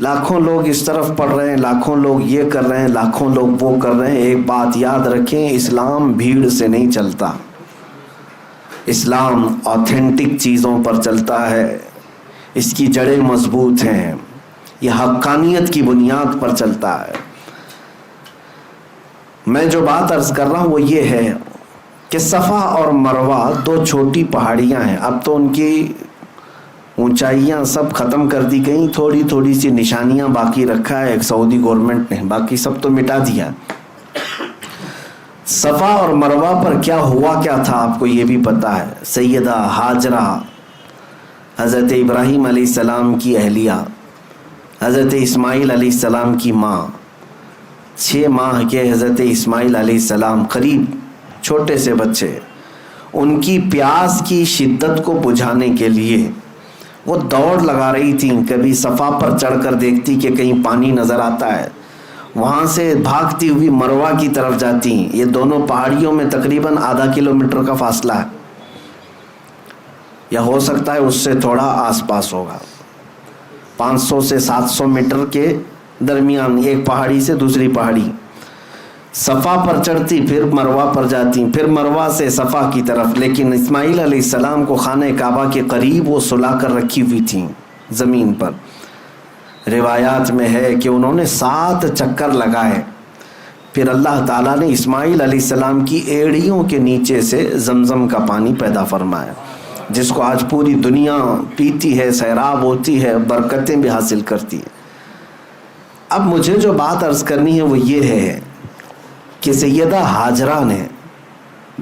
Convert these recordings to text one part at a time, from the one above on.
لاکھوں لوگ اس طرف پڑھ رہے ہیں، لاکھوں لوگ یہ کر رہے ہیں، لاکھوں لوگ وہ کر رہے ہیں. ایک بات یاد رکھیں، اسلام بھیڑ سے نہیں چلتا. اسلام آتھینٹک چیزوں پر چلتا ہے، اس کی جڑیں مضبوط ہیں، یہ حقانیت کی بنیاد پر چلتا ہے. میں جو بات عرض کر رہا ہوں وہ یہ ہے کہ صفا اور مروہ دو چھوٹی پہاڑیاں ہیں. اب تو ان کی اونچائیاں سب ختم کر دی گئیں، تھوڑی تھوڑی سی نشانیاں باقی رکھا ہے ایک سعودی گورنمنٹ نے، باقی سب تو مٹا دیا. صفا اور مروہ پر کیا ہوا کیا تھا آپ کو یہ بھی پتا ہے. سیدہ ہاجرہ حضرت ابراہیم علیہ السلام کی اہلیہ، حضرت اسماعیل علیہ السلام کی ماں، 6 ماہ کے حضرت اسماعیل علیہ السلام، قریب چھوٹے سے بچے، ان کی پیاس کی شدت کو بجھانے کے لیے وہ دوڑ لگا رہی تھیں. کبھی صفا پر چڑھ کر دیکھتی کہ کہیں پانی نظر آتا ہے، وہاں سے بھاگتی ہوئی مروہ کی طرف جاتی. یہ دونوں پہاڑیوں میں تقریباً ½ کلومیٹر کا فاصلہ ہے، یا ہو سکتا ہے اس سے تھوڑا آس پاس ہوگا. 500 سے 700 میٹر کے درمیان ایک پہاڑی سے دوسری پہاڑی. صفا پر چڑھتی، پھر مروہ پر جاتی، پھر مروہ سے صفا کی طرف. لیکن اسماعیل علیہ السلام کو خانہ کعبہ کے قریب وہ سلا کر رکھی ہوئی تھیں زمین پر. روایات میں ہے کہ انہوں نے 7 چکر لگائے. پھر اللہ تعالیٰ نے اسماعیل علیہ السلام کی ایڑیوں کے نیچے سے زمزم کا پانی پیدا فرمایا، جس کو آج پوری دنیا پیتی ہے، سیراب ہوتی ہے، برکتیں بھی حاصل کرتی ہے. اب مجھے جو بات عرض کرنی ہے وہ یہ ہے کہ سیدہ ہاجرہ نے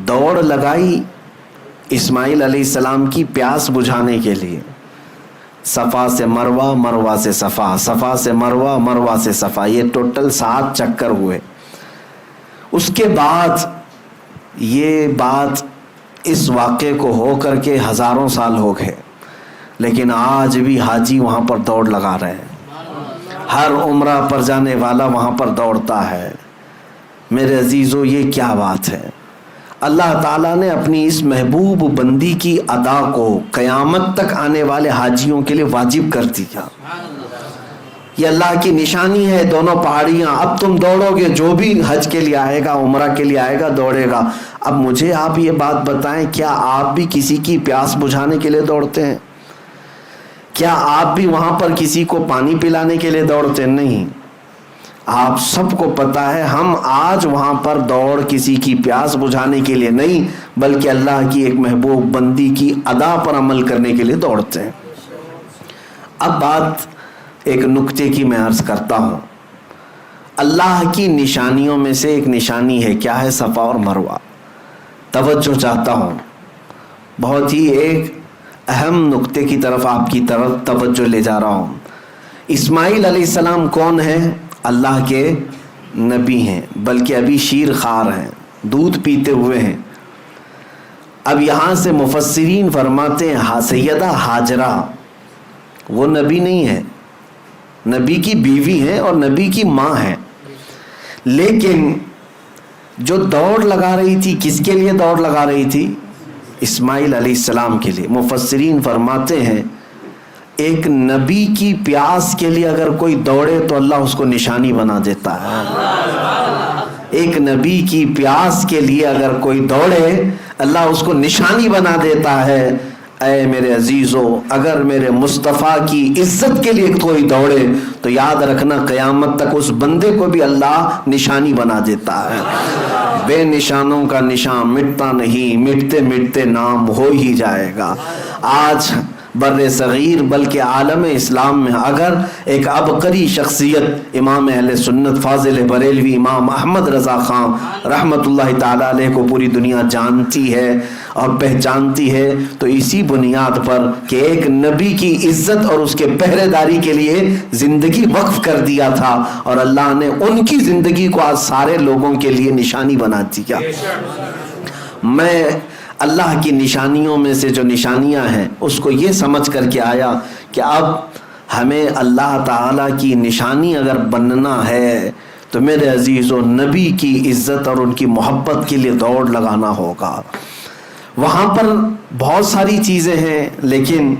دوڑ لگائی اسماعیل علیہ السلام کی پیاس بجھانے کے لیے. صفا سے مروہ، مروہ سے صفا، صفا سے مروہ، مروہ سے صفا، یہ ٹوٹل 7 چکر ہوئے. اس کے بعد یہ بات اس واقعے کو ہو کر کے ہزاروں سال ہو گئے، لیکن آج بھی حاجی وہاں پر دوڑ لگا رہے ہیں. ہر عمرہ پر جانے والا وہاں پر دوڑتا ہے. میرے عزیزو، یہ کیا بات ہے؟ اللہ تعالیٰ نے اپنی اس محبوب بندی کی ادا کو قیامت تک آنے والے حاجیوں کے لیے واجب کر دیا. یہ اللہ کی نشانی ہے. دونوں پہاڑیاں، اب تم دوڑو گے، جو بھی حج کے لیے آئے گا، عمرہ کے لیے آئے گا، دوڑے گا. اب مجھے آپ یہ بات بتائیں، کیا آپ بھی کسی کی پیاس بجھانے کے لیے دوڑتے ہیں؟ کیا آپ بھی وہاں پر کسی کو پانی پلانے کے لیے دوڑتے ہیں؟ نہیں. آپ سب کو پتا ہے ہم آج وہاں پر دوڑ کسی کی پیاس بجھانے کے لیے نہیں، بلکہ اللہ کی ایک محبوب بندی کی ادا پر عمل کرنے کے لیے دوڑتے ہیں. اب بات ایک نکتے کی میں عرض کرتا ہوں. اللہ کی نشانیوں میں سے ایک نشانی ہے، کیا ہے؟ صفا اور مروہ. توجہ چاہتا ہوں، بہت ہی ایک اہم نکتے کی طرف آپ کی طرف توجہ لے جا رہا ہوں. اسماعیل علیہ السلام کون ہیں؟ اللہ کے نبی ہیں، بلکہ ابھی شیر خوار ہیں، دودھ پیتے ہوئے ہیں. اب یہاں سے مفسرین فرماتے ہیں سیدہ ہاجرہ وہ نبی نہیں ہے، نبی کی بیوی ہیں اور نبی کی ماں ہیں. لیکن جو دوڑ لگا رہی تھی، کس کے لیے دوڑ لگا رہی تھی؟ اسماعیل علیہ السلام کے لیے. مفسرین فرماتے ہیں ایک نبی کی پیاس کے لیے اگر کوئی دوڑے تو اللہ اس کو نشانی بنا دیتا ہے. ایک نبی کی پیاس کے لیے اگر کوئی دوڑے، اللہ اس کو نشانی بنا دیتا ہے. اے میرے عزیزو، اگر میرے مصطفیٰ کی عزت کے لیے کوئی دوڑے تو یاد رکھنا قیامت تک اس بندے کو بھی اللہ نشانی بنا دیتا ہے. بے نشانوں کا نشان مٹتا نہیں، مٹتے مٹتے نام ہو ہی جائے گا. آج بر صغیر بلکہ عالم اسلام میں اگر ایک عبقری شخصیت امام اہل سنت فاضل بریلوی امام احمد رضا خان رحمت اللہ تعالی علیہ کو پوری دنیا جانتی ہے اور پہچانتی ہے تو اسی بنیاد پر کہ ایک نبی کی عزت اور اس کے پہرے داری کے لیے زندگی وقف کر دیا تھا، اور اللہ نے ان کی زندگی کو آج سارے لوگوں کے لیے نشانی بنا دیا. میں اللہ کی نشانیوں میں سے جو نشانیاں ہیں اس کو یہ سمجھ کر کے آیا کہ اب ہمیں اللہ تعالیٰ کی نشانی اگر بننا ہے تو میرے عزیزو نبی کی عزت اور ان کی محبت کے لیے دوڑ لگانا ہوگا. وہاں پر بہت ساری چیزیں ہیں، لیکن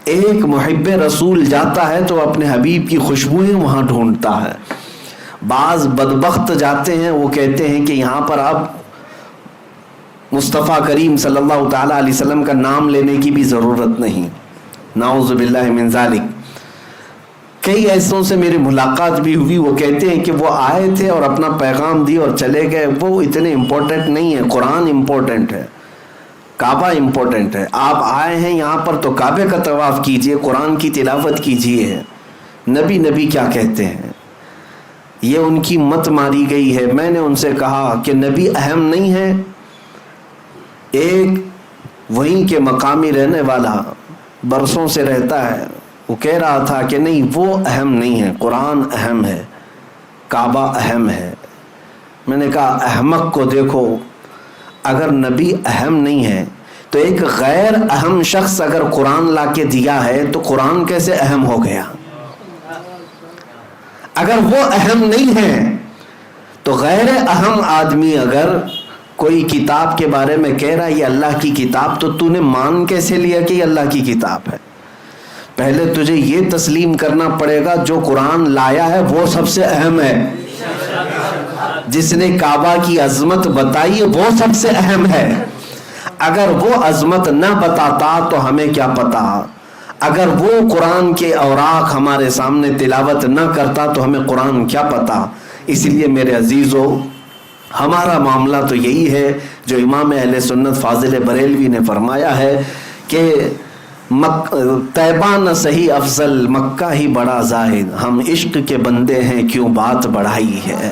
ایک محب رسول جاتا ہے تو اپنے حبیب کی خوشبوئیں وہاں ڈھونڈتا ہے. بعض بدبخت جاتے ہیں، وہ کہتے ہیں کہ یہاں پر آپ مصطفیٰ کریم صلی اللہ تعالیٰ علیہ وسلم کا نام لینے کی بھی ضرورت نہیں. نعوذ باللہ من ذالک. کئی ایسوں سے میری ملاقات بھی ہوئی، وہ کہتے ہیں کہ وہ آئے تھے اور اپنا پیغام دی اور چلے گئے، وہ اتنے امپورٹنٹ نہیں ہے. قرآن امپورٹنٹ ہے، کعبہ امپورٹنٹ ہے. آپ آئے ہیں یہاں پر تو کعبے کا طواف کیجئے، قرآن کی تلاوت کیجئے. نبی نبی کیا کہتے ہیں، یہ ان کی مت ماری گئی ہے. میں نے ان سے کہا کہ نبی اہم نہیں ہے. ایک وہیں کے مقامی رہنے والا برسوں سے رہتا ہے، وہ کہہ رہا تھا کہ نہیں، وہ اہم نہیں ہے، قرآن اہم ہے، کعبہ اہم ہے. میں نے کہا احمق کو دیکھو، اگر نبی اہم نہیں ہے تو ایک غیر اہم شخص اگر قرآن لا کے دیا ہے تو قرآن کیسے اہم ہو گیا؟ اگر وہ اہم نہیں ہے تو غیر اہم آدمی اگر کوئی کتاب کے بارے میں کہہ رہا ہے یہ اللہ کی کتاب، تو نے مان کیسے لیا کہ یہ اللہ کی کتاب ہے؟ پہلے تجھے یہ تسلیم کرنا پڑے گا جو قرآن لایا ہے وہ سب سے اہم ہے. جس نے کعبہ کی عظمت بتائی وہ سب سے اہم ہے. اگر وہ عظمت نہ بتاتا تو ہمیں کیا پتا؟ اگر وہ قرآن کے اوراق ہمارے سامنے تلاوت نہ کرتا تو ہمیں قرآن کیا پتا؟ اس لیے میرے عزیزو، ہمارا معاملہ تو یہی ہے جو امام اہل سنت فاضل بریلوی نے فرمایا ہے کہ طیبہ نہ صحیح افضل، مکہ ہی بڑا زاہد، ہم عشق کے بندے ہیں کیوں بات بڑھائی ہے.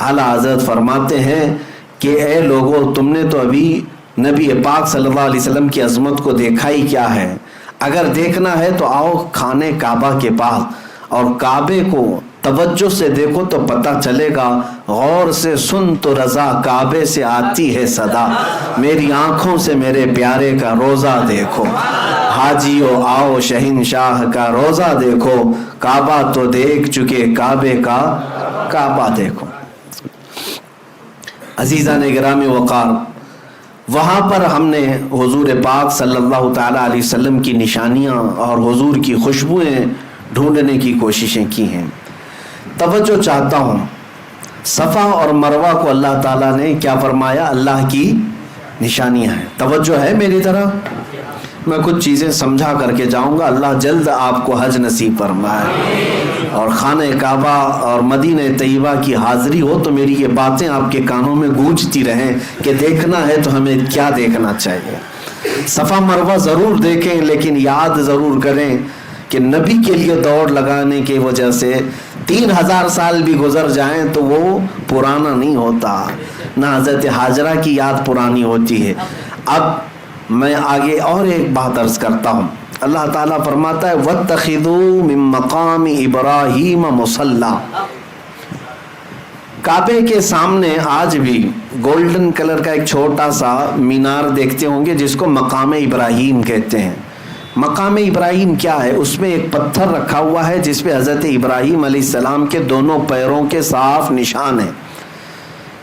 اعلیٰ حضرت فرماتے ہیں کہ اے لوگو، تم نے تو ابھی نبی پاک صلی اللہ علیہ وسلم کی عظمت کو دیکھا ہی کیا ہے. اگر دیکھنا ہے تو آؤ کھانے کعبہ کے پاس اور کعبے کو توجہ سے دیکھو تو پتہ چلے گا. غور سے سن تو رضا کعبے سے آتی ہے صدا، میری آنکھوں سے میرے پیارے کا روزہ دیکھو. حاجیو آؤ شہنشاہ کا روزہ دیکھو، کعبہ تو دیکھ چکے کعبے کا کعبہ دیکھو. عزیزان گرامی وقار، وہاں پر ہم نے حضور پاک صلی اللہ تعالیٰ علیہ وسلم کی نشانیاں اور حضور کی خوشبوئیں ڈھونڈنے کی کوششیں کی ہیں. توجہ چاہتا ہوں، صفا اور مروہ کو اللہ تعالیٰ نے کیا فرمایا؟ اللہ کی نشانیاں ہیں. توجہ ہے میری طرف؟ میں کچھ چیزیں سمجھا کر کے جاؤں گا. اللہ جلد آپ کو حج نصیب فرمائے اور خانہ کعبہ اور مدینہ طیبہ کی حاضری ہو تو میری یہ باتیں آپ کے کانوں میں گونجتی رہیں کہ دیکھنا ہے تو ہمیں کیا دیکھنا چاہیے. صفا مروہ ضرور دیکھیں، لیکن یاد ضرور کریں کہ نبی کے لیے دوڑ لگانے کی وجہ سے 3000 سال بھی گزر جائیں تو وہ پرانا نہیں ہوتا. نہ حضرت حاجرہ کی یاد پرانی ہوتی ہے. اب میں آگے اور ایک بات عرض کرتا ہوں. اللہ تعالیٰ فرماتا ہے وَاتَّخِذُوا مِن مَّقَامِ إِبْرَاهِيمَ مُصَلًّى. کعبے کے سامنے آج بھی گولڈن کلر کا ایک چھوٹا سا مینار دیکھتے ہوں گے جس کو مقام ابراہیم کہتے ہیں. مقام ابراہیم کیا ہے؟ اس میں ایک پتھر رکھا ہوا ہے جس پہ حضرت ابراہیم علیہ السلام کے دونوں پیروں کے صاف نشان ہیں،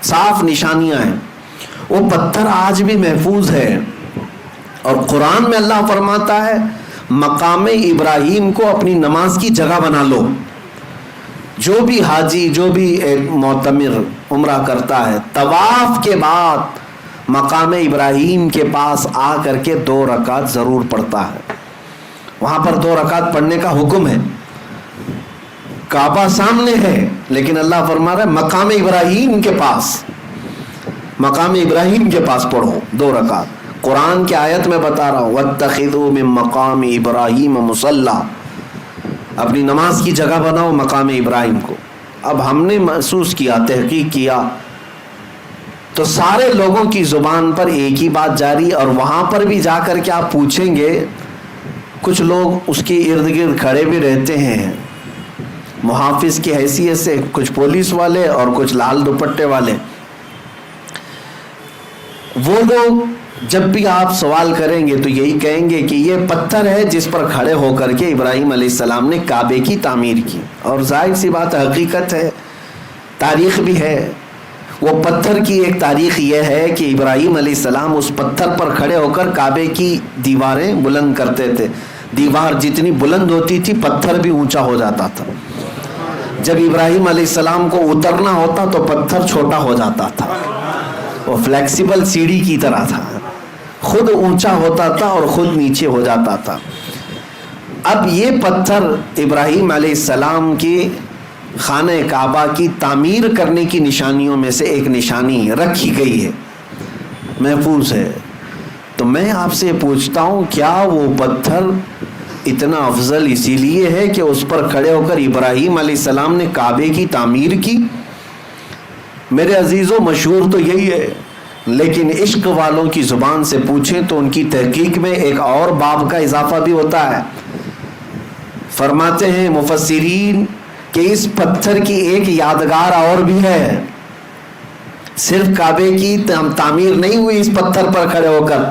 صاف نشانیاں ہیں. وہ پتھر آج بھی محفوظ ہے اور قرآن میں اللہ فرماتا ہے مقام ابراہیم کو اپنی نماز کی جگہ بنا لو. جو بھی حاجی، جو بھی ایک معتمر عمرہ کرتا ہے، طواف کے بعد مقام ابراہیم کے پاس آ کر کے 2 رکعت ضرور پڑھتا ہے. وہاں پر 2 رکعت پڑھنے کا حکم ہے. کعبہ سامنے ہے لیکن اللہ فرما رہا ہے مقام ابراہیم کے پاس، مقام ابراہیم کے پاس پڑھو 2 رکعت. قرآن کی آیت میں بتا رہا ہوں وَاتَّخِذُوا مِن مَّقَامِ إِبْرَاهِيمَ مُصَلًّى، اپنی نماز کی جگہ بناؤ مقام ابراہیم کو. اب ہم نے محسوس کیا، تحقیق کیا تو سارے لوگوں کی زبان پر ایک ہی بات جاری، اور وہاں پر بھی جا کر کے آپ پوچھیں گے کچھ لوگ اس کے ارد گرد کھڑے بھی رہتے ہیں محافظ کی حیثیت سے، کچھ پولیس والے اور کچھ لال دوپٹے والے. وہ لوگ جب بھی آپ سوال کریں گے تو یہی کہیں گے کہ یہ پتھر ہے جس پر کھڑے ہو کر کے ابراہیم علیہ السلام نے کعبے کی تعمیر کی. اور ظاہر سی بات حقیقت ہے، تاریخ بھی ہے. وہ پتھر کی ایک تاریخ یہ ہے کہ ابراہیم علیہ السلام اس پتھر پر کھڑے ہو کر کعبے کی دیواریں بلند کرتے تھے. دیوار جتنی بلند ہوتی تھی پتھر بھی اونچا ہو جاتا تھا. جب ابراہیم علیہ السلام کو اترنا ہوتا تو پتھر چھوٹا ہو جاتا تھا. وہ فلیکسیبل سیڑھی کی طرح تھا, خود اونچا ہوتا تھا اور خود نیچے ہو جاتا تھا. اب یہ پتھر ابراہیم علیہ السلام کی خانہ کعبہ کی تعمیر کرنے کی نشانیوں میں سے ایک نشانی رکھی گئی ہے, محفوظ ہے. تو میں آپ سے پوچھتا ہوں, کیا وہ پتھر اتنا افضل اسی لیے ہے کہ اس پر کھڑے ہو کر ابراہیم علیہ السلام نے کعبے کی تعمیر کی؟ میرے عزیزوں, مشہور تو یہی ہے, لیکن عشق والوں کی زبان سے پوچھیں تو ان کی تحقیق میں ایک اور باب کا اضافہ بھی ہوتا ہے. فرماتے ہیں مفسرین کہ اس پتھر کی ایک یادگار اور بھی ہے. صرف کعبے کی تعمیر نہیں ہوئی اس پتھر پر کھڑے ہو کر,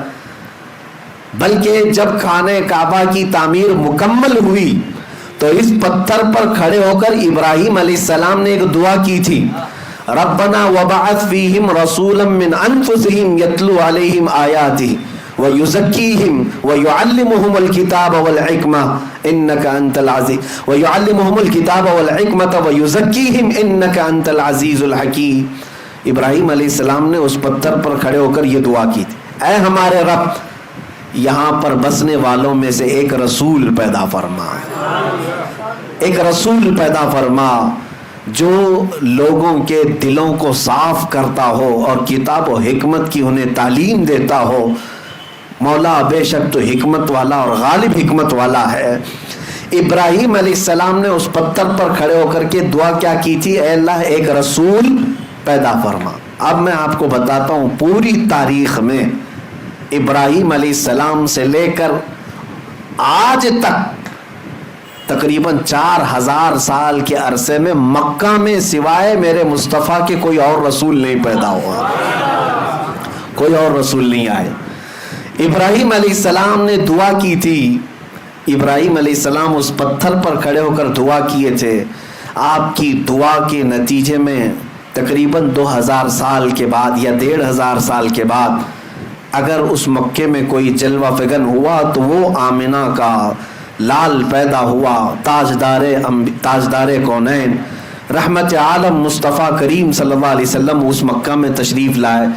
بلکہ جب خانہ کعبہ کی تعمیر مکمل ہوئی تو اس پتھر پر کھڑے ہو کر ابراہیم علیہ السلام نے ایک دعا کی تھی, ربنا وبعث فیہم رسولا من انفسہم یتلو علیہم آیاتہ ویزکیہم ویعلمہم الکتاب والحکمہ انک انت العزیز ویعلمہم الکتاب والحکمۃ ویزکیہم انک انت العزیز الحکیم. ابراہیم علیہ السلام نے اس پتھر پر کھڑے ہو کر یہ دعا کی تھی, اے ہمارے رب, یہاں پر بسنے والوں میں سے ایک رسول پیدا فرما, ایک رسول پیدا فرما جو لوگوں کے دلوں کو صاف کرتا ہو اور کتاب و حکمت کی انہیں تعلیم دیتا ہو. مولا بے شک تو حکمت والا اور غالب حکمت والا ہے. ابراہیم علیہ السلام نے اس پتھر پر کھڑے ہو کر کے دعا کیا کی تھی, اے اللہ ایک رسول پیدا فرما. اب میں آپ کو بتاتا ہوں, پوری تاریخ میں ابراہیم علیہ السلام سے لے کر آج تک تقریباً 4000 سال کے عرصے میں مکہ میں سوائے میرے مصطفیٰ کے کوئی اور رسول نہیں پیدا ہوا, کوئی اور رسول نہیں آئے. ابراہیم علیہ السلام نے دعا کی تھی, ابراہیم علیہ السلام اس پتھر پر کھڑے ہو کر دعا کیے تھے. آپ کی دعا کے نتیجے میں تقریباً 2000 سال کے بعد یا 1500 سال کے بعد اگر اس مکے میں کوئی جلوہ فگن ہوا تو وہ آمنہ کا لال پیدا ہوا, تاجدار کونین رحمت عالم مصطفیٰ کریم صلی اللہ علیہ وسلم اس مکہ میں تشریف لائے.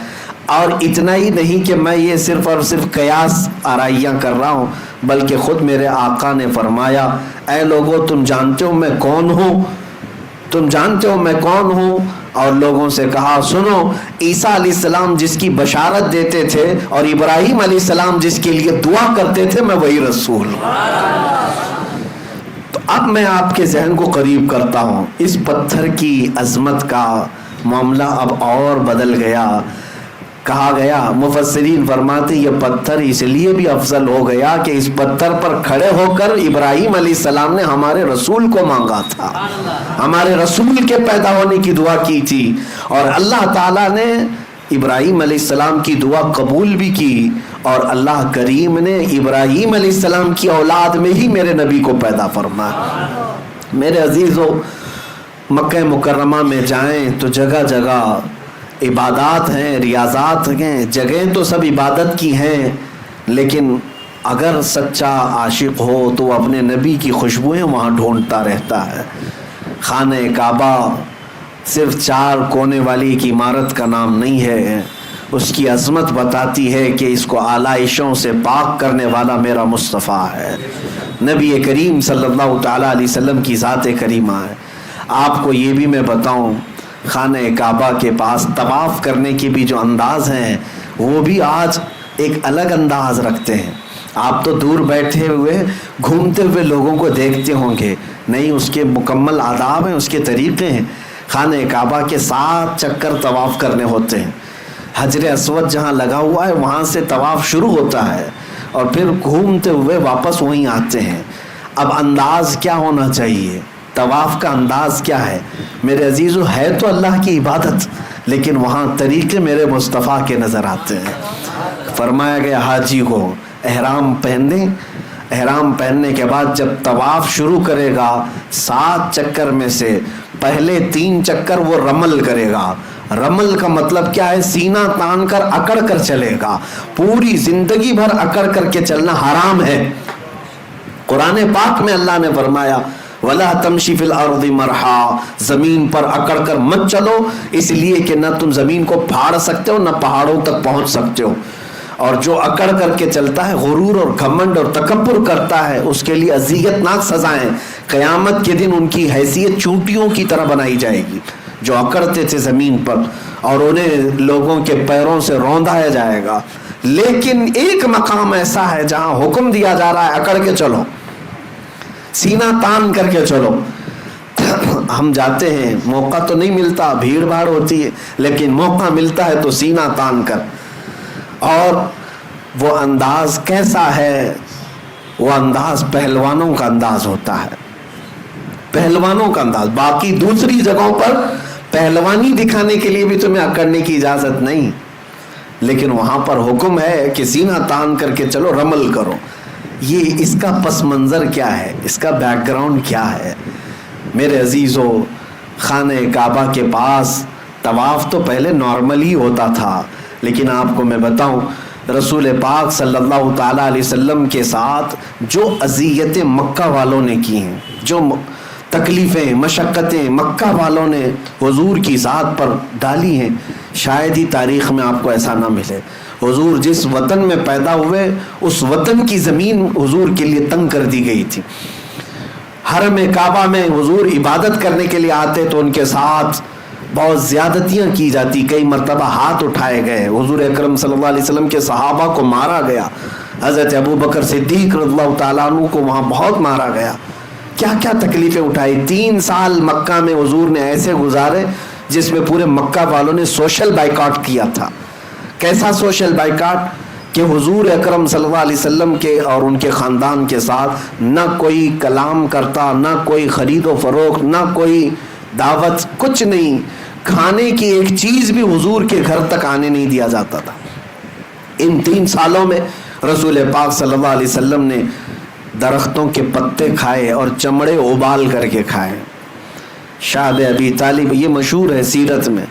اور اتنا ہی نہیں کہ میں یہ صرف اور صرف قیاس آرائیاں کر رہا ہوں, بلکہ خود میرے آقا نے فرمایا, اے لوگو تم جانتے ہو میں کون ہوں, تم جانتے ہو میں کون ہوں. اور لوگوں سے کہا, سنو, عیسیٰ علیہ السلام جس کی بشارت دیتے تھے اور ابراہیم علیہ السلام جس کے لیے دعا کرتے تھے, میں وہی رسول ہوں. تو اب میں آپ کے ذہن کو قریب کرتا ہوں, اس پتھر کی عظمت کا معاملہ اب اور بدل گیا. کہا گیا, مفسرین فرماتے یہ پتھر اس لیے بھی افضل ہو گیا کہ اس پتھر پر کھڑے ہو کر ابراہیم علیہ السلام نے ہمارے رسول کو مانگا تھا, ہمارے رسول کے پیدا ہونے کی دعا کی تھی, اور اللہ تعالیٰ نے ابراہیم علیہ السلام کی دعا قبول بھی کی, اور اللہ کریم نے ابراہیم علیہ السلام کی اولاد میں ہی میرے نبی کو پیدا فرمایا. میرے عزیزو, مکہ مکرمہ میں جائیں تو جگہ جگہ عبادات ہیں, ریاضات ہیں, جگہیں تو سب عبادت کی ہیں, لیکن اگر سچا عاشق ہو تو وہ اپنے نبی کی خوشبوئیں وہاں ڈھونڈتا رہتا ہے. خانہ کعبہ صرف 4 کونے والی ایک عمارت کا نام نہیں ہے, اس کی عظمت بتاتی ہے کہ اس کو آلائشوں سے پاک کرنے والا میرا مصطفیٰ ہے, نبی کریم صلی اللہ تعالیٰ علیہ وسلم کی ذات کریمہ ہے. آپ کو یہ بھی میں بتاؤں, خانہ کعبہ کے پاس طواف کرنے کے بھی جو انداز ہیں وہ بھی آج ایک الگ انداز رکھتے ہیں. آپ تو دور بیٹھے ہوئے گھومتے ہوئے لوگوں کو دیکھتے ہوں گے, نہیں, اس کے مکمل آداب ہیں, اس کے طریقے ہیں. خانہ کعبہ کے 7 چکر طواف کرنے ہوتے ہیں. حجر اسود جہاں لگا ہوا ہے وہاں سے طواف شروع ہوتا ہے اور پھر گھومتے ہوئے واپس وہیں آتے ہیں. اب انداز کیا ہونا چاہیے, طواف کا انداز کیا ہے؟ میرے عزیزو, ہے تو اللہ کی عبادت, لیکن وہاں طریقے میرے مصطفیٰ کے نظر آتے ہیں. فرمایا گیا حاجی کو احرام پہننے, احرام پہننے کے بعد جب طواف شروع کرے گا 7 چکر میں سے پہلے 3 چکر وہ رمل کرے گا. رمل کا مطلب کیا ہے؟ سینہ تان کر اکڑ کر چلے گا. پوری زندگی بھر اکڑ کر کے چلنا حرام ہے. قرآن پاک میں اللہ نے فرمایا وَلَا تَمْشِ فِي الْأَرْضِ مَرْحًا، زمین پر اکڑ کر مت چلو، اس لیے کہ نہ تم زمین کو پھاڑ سکتے ہو نہ پہاڑوں تک پہنچ سکتے ہو، اور جو اکڑ کر کے چلتا ہے، غرور اور گھمنڈ اور تکبر کرتا ہے، اس کے لیے اذیت ناک سزائیں، قیامت کے دن ان کی حیثیت چونٹیوں کی طرح بنائی جائے گی جو اکڑتے تھے زمین پر، اور انہیں لوگوں کے پیروں سے روندایا جائے گا۔ لیکن ایک مقام ایسا ہے جہاں حکم دیا جا رہا ہے اکڑ کے چلو، سینہ تان کر کے چلو۔ ہم جاتے ہیں، موقع تو نہیں ملتا، بھیڑ بھاڑ ہوتی ہے، لیکن موقع ملتا ہے تو سینہ تان کر۔ اور وہ انداز کیسا ہے؟ وہ انداز پہلوانوں کا انداز ہوتا ہے، پہلوانوں کا انداز۔ باقی دوسری جگہوں پر پہلوانی دکھانے کے لیے بھی تمہیں اکڑنے کی اجازت نہیں، لیکن وہاں پر حکم ہے کہ سینہ تان کر کے چلو، رمل کرو۔ یہ اس کا پس منظر کیا ہے، اس کا بیک گراؤنڈ کیا ہے؟ میرے عزیزو، خانہ کعبہ کے پاس طواف تو پہلے نارمل ہی ہوتا تھا، لیکن آپ کو میں بتاؤں رسول پاک صلی اللہ تعالیٰ علیہ وسلم کے ساتھ جو اذیتیں مکہ والوں نے کی ہیں، جو تکلیفیں مشقتیں مکہ والوں نے حضور کی ذات پر ڈالی ہیں، شاید ہی تاریخ میں آپ کو ایسا نہ ملے۔ حضور جس وطن میں پیدا ہوئے اس وطن کی زمین حضور کے لیے تنگ کر دی گئی تھی۔ حرم کعبہ میں حضور عبادت کرنے کے لیے آتے تو ان کے ساتھ بہت زیادتیاں کی جاتی، کئی مرتبہ ہاتھ اٹھائے گئے، حضور اکرم صلی اللہ علیہ وسلم کے صحابہ کو مارا گیا، حضرت ابوبکر صدیق رضی اللہ تعالیٰ عنہ کو وہاں بہت مارا گیا۔ کیا کیا تکلیفیں اٹھائی۔ 3 سال مکہ میں حضور نے ایسے گزارے جس میں پورے مکہ والوں نے سوشل بائیکاٹ کیا تھا۔ کیسا سوشل بائیکاٹ کہ حضور اکرم صلی اللہ علیہ وسلم کے اور ان کے خاندان کے ساتھ نہ کوئی کلام کرتا، نہ کوئی خرید و فروخت، نہ کوئی دعوت، کچھ نہیں۔ کھانے کی ایک چیز بھی حضور کے گھر تک آنے نہیں دیا جاتا تھا۔ ان 3 سالوں میں رسول پاک صلی اللہ علیہ وسلم نے درختوں کے پتے کھائے اور چمڑے ابال کر کے کھائے۔ شعب ابی طالب، یہ مشہور ہے سیرت میں،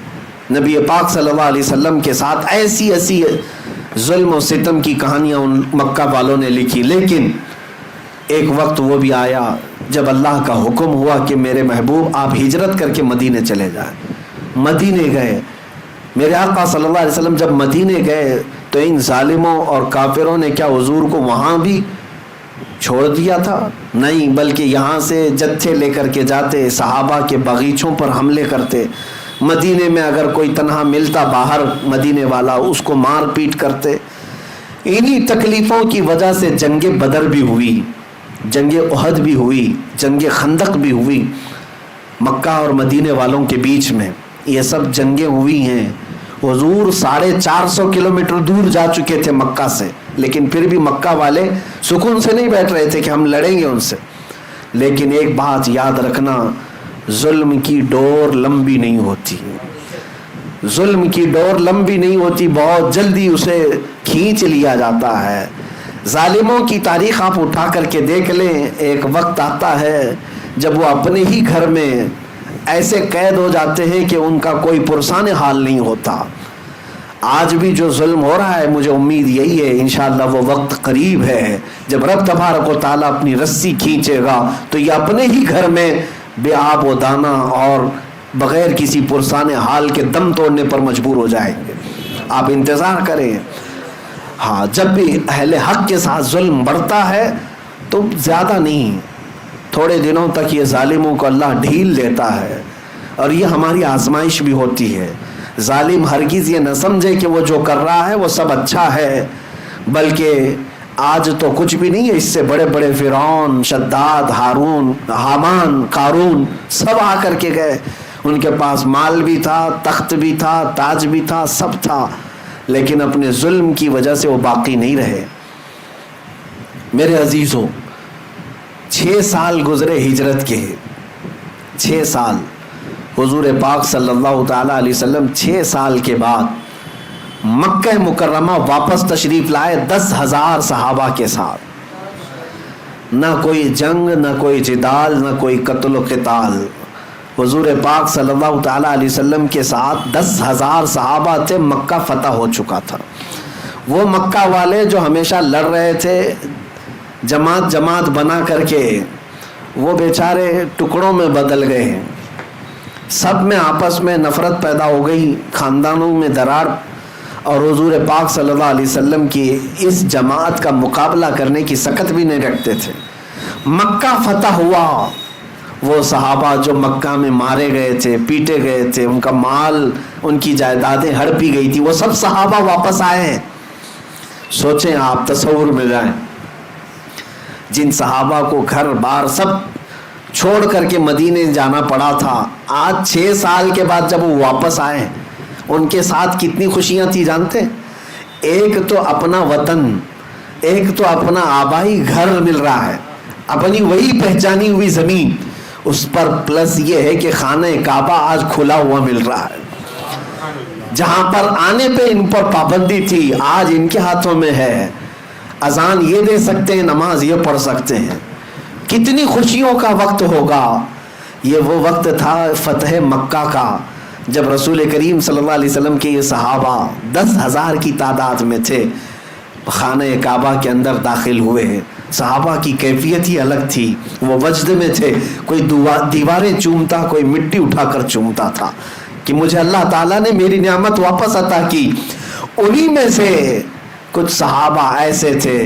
نبی پاک صلی اللہ علیہ وسلم کے ساتھ ایسی ایسی ظلم و ستم کی کہانیاں ان مکہ والوں نے لکھی۔ لیکن ایک وقت وہ بھی آیا جب اللہ کا حکم ہوا کہ میرے محبوب آپ ہجرت کر کے مدینے چلے جائیں۔ مدینے گئے، میرے آقا صلی اللہ علیہ وسلم جب مدینے گئے تو ان ظالموں اور کافروں نے کیا حضور کو وہاں بھی چھوڑ دیا تھا؟ نہیں، بلکہ یہاں سے جتھے لے کر کے جاتے، صحابہ کے باغیچوں پر حملے کرتے، مدینے میں اگر کوئی تنہا ملتا باہر مدینے والا اس کو مار پیٹ کرتے۔ انہی تکلیفوں کی وجہ سے جنگ بدر بھی ہوئی، جنگ احد بھی ہوئی، جنگ خندق بھی ہوئی، مکہ اور مدینے والوں کے بیچ میں یہ سب جنگیں ہوئی ہیں۔ حضور 450 کلومیٹر دور جا چکے تھے مکہ سے، لیکن پھر بھی مکہ والے سکون سے نہیں بیٹھ رہے تھے کہ ہم لڑیں گے ان سے۔ لیکن ایک بات یاد رکھنا، ظلم کی ڈور لمبی نہیں ہوتی، ظلم کی ڈور لمبی نہیں ہوتی، بہت جلدی اسے کھینچ لیا جاتا ہے۔ ظالموں کی تاریخ آپ اٹھا کر کے دیکھ لیں، ایک وقت آتا ہے جب وہ اپنے ہی گھر میں ایسے قید ہو جاتے ہیں کہ ان کا کوئی پرسان حال نہیں ہوتا۔ آج بھی جو ظلم ہو رہا ہے، مجھے امید یہی ہے انشاءاللہ وہ وقت قریب ہے جب رب تبارک و تعالیٰ اپنی رسی کھینچے گا تو یہ اپنے ہی گھر میں بے آب و دانہ اور بغیر کسی پرسان حال کے دم توڑنے پر مجبور ہو جائیں گے۔ آپ انتظار کریں۔ ہاں، جب بھی اہل حق کے ساتھ ظلم بڑھتا ہے تو زیادہ نہیں، تھوڑے دنوں تک یہ ظالموں کو اللہ ڈھیل دیتا ہے، اور یہ ہماری آزمائش بھی ہوتی ہے۔ ظالم ہرگز یہ نہ سمجھے کہ وہ جو کر رہا ہے وہ سب اچھا ہے، بلکہ آج تو کچھ بھی نہیں ہے، اس سے بڑے بڑے فرعون، شداد، ہارون، حامان، قارون سب آ کر کے گئے، ان کے پاس مال بھی تھا، تخت بھی تھا، تاج بھی تھا، سب تھا، لیکن اپنے ظلم کی وجہ سے وہ باقی نہیں رہے۔ میرے عزیزوں، 6 سال گزرے ہجرت کے، 6 سال حضور پاک صلی اللہ تعالیٰ علیہ وسلم 6 سال کے بعد مکہ مکرمہ واپس تشریف لائے 10,000 صحابہ کے ساتھ۔ نہ کوئی جنگ، نہ کوئی جدال، نہ کوئی قتل و قتال۔ حضور پاک صلی اللہ تعالیٰ علیہ وسلم کے ساتھ 10,000 صحابہ تھے، مکہ فتح ہو چکا تھا۔ وہ مکہ والے جو ہمیشہ لڑ رہے تھے، جماعت جماعت بنا کر کے وہ بیچارے ٹکڑوں میں بدل گئے ہیں، سب میں آپس میں نفرت پیدا ہو گئی، خاندانوں میں دراڑ، اور حضور پاک صلی اللہ علیہ وسلم کی اس جماعت کا مقابلہ کرنے کی سکت بھی نہیں رکھتے تھے۔ مکہ فتح ہوا، وہ صحابہ جو مکہ میں مارے گئے تھے، پیٹے گئے تھے، ان کا مال، ان کی جائیدادیں ہڑپی گئی تھی، وہ سب صحابہ واپس آئے ہیں۔ سوچیں آپ، تصور میں جائیں، جن صحابہ کو گھر بار سب چھوڑ کر کے مدینے جانا پڑا تھا، آج 6 سال کے بعد جب وہ واپس آئے، ان کے ساتھ کتنی خوشیاں تھی جانتے؟ ایک تو اپنا وطن، ایک تو اپنا آبائی گھر مل رہا ہے، اپنی وہی پہچانی ہوئی زمین، اس پر پلس یہ ہے کہ خانہ کعبہ آج کھلا ہوا مل رہا ہے، جہاں پر آنے پہ ان پر پابندی تھی آج ان کے ہاتھوں میں ہے، اذان یہ دے سکتے ہیں، نماز یہ پڑھ سکتے ہیں۔ کتنی خوشیوں کا وقت ہوگا۔ یہ وہ وقت تھا فتح مکہ کا، جب رسول کریم صلی اللہ علیہ وسلم کے یہ صحابہ 10,000 کی تعداد میں تھے، خانہ کعبہ کے اندر داخل ہوئے ہیں۔ صحابہ کی کیفیت ہی الگ تھی، وہ وجد میں تھے، کوئی دیواریں چومتا، کوئی مٹی اٹھا کر چومتا تھا کہ مجھے اللہ تعالیٰ نے میری نعمت واپس عطا کی۔ انہی میں سے کچھ صحابہ ایسے تھے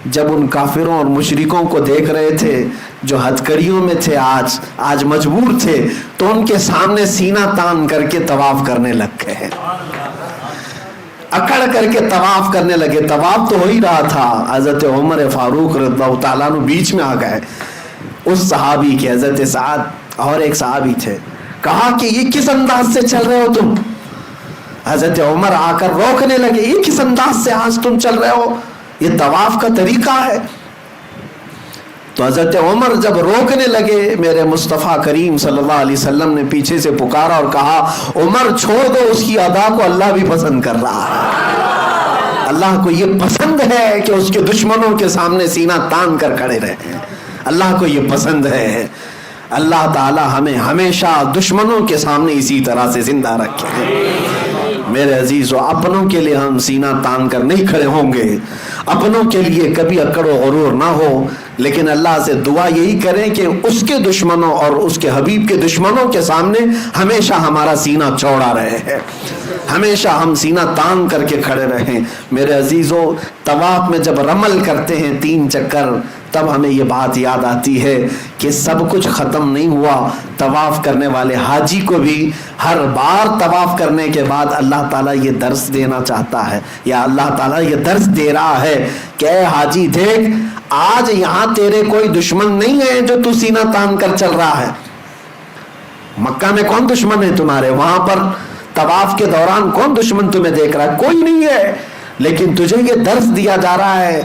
جب ان کافروں اور مشرکوں کو دیکھ رہے تھے جو ہتھکڑیوں میں تھے، آج مجبور تھے، تو ان کے سامنے سینہ تان کر کے طواف کرنے لگ گئے، اکڑ کر کے طواف کرنے لگے۔ طواف تو ہو ہی رہا تھا، حضرت عمر فاروق رضی اللہ تعالیٰ عنہ بیچ میں آ گئے، اس صحابی کے حضرت سعد اور ایک صحابی تھے، کہا کہ یہ کس انداز سے چل رہے ہو تم؟ حضرت عمر آ کر روکنے لگے، یہ کس انداز سے آج تم چل رہے ہو؟ یہ طواف کا طریقہ ہے۔ تو حضرت عمر جب روکنے لگے، میرے مصطفیٰ کریم صلی اللہ علیہ وسلم نے پیچھے سے پکارا اور کہا، عمر چھوڑ دو، اس کی ادا کو اللہ بھی پسند کر رہا ہے۔ اللہ کو یہ پسند ہے کہ اس کے دشمنوں کے سامنے سینہ تان کر کھڑے رہیں، اللہ کو یہ پسند ہے۔ اللہ تعالی ہمیں ہمیشہ دشمنوں کے سامنے اسی طرح سے زندہ رکھے۔ میرے عزیزو، اپنوں کے لیے ہم سینہ تان کر نہیں کھڑے ہوں گے، اپنوں کے لیے کبھی اکڑ و غرور نہ ہو، لیکن اللہ سے دعا یہی کریں کہ اس کے دشمنوں اور اس کے حبیب کے دشمنوں کے سامنے ہمیشہ ہمارا سینہ چوڑا رہے، ہمیشہ ہم سینہ تان کر کے کھڑے رہیں۔ میرے عزیزو، طواف میں جب رمل کرتے ہیں 3 چکر، تب ہمیں یہ بات یاد آتی ہے کہ سب کچھ ختم نہیں ہوا۔ طواف کرنے والے حاجی کو بھی ہر بار طواف کرنے کے بعد اللہ تعالیٰ یہ درس دینا چاہتا ہے، یا اللہ تعالیٰ یہ درس دے رہا ہے کہ اے حاجی دیکھ، آج یہاں تیرے کوئی دشمن نہیں ہے جو تو سینہ تان کر چل رہا ہے۔ مکہ میں کون دشمن ہے تمہارے؟ وہاں پر طواف کے دوران کون دشمن تمہیں دیکھ رہا ہے؟ کوئی نہیں ہے، لیکن تجھے یہ درس دیا جا رہا ہے،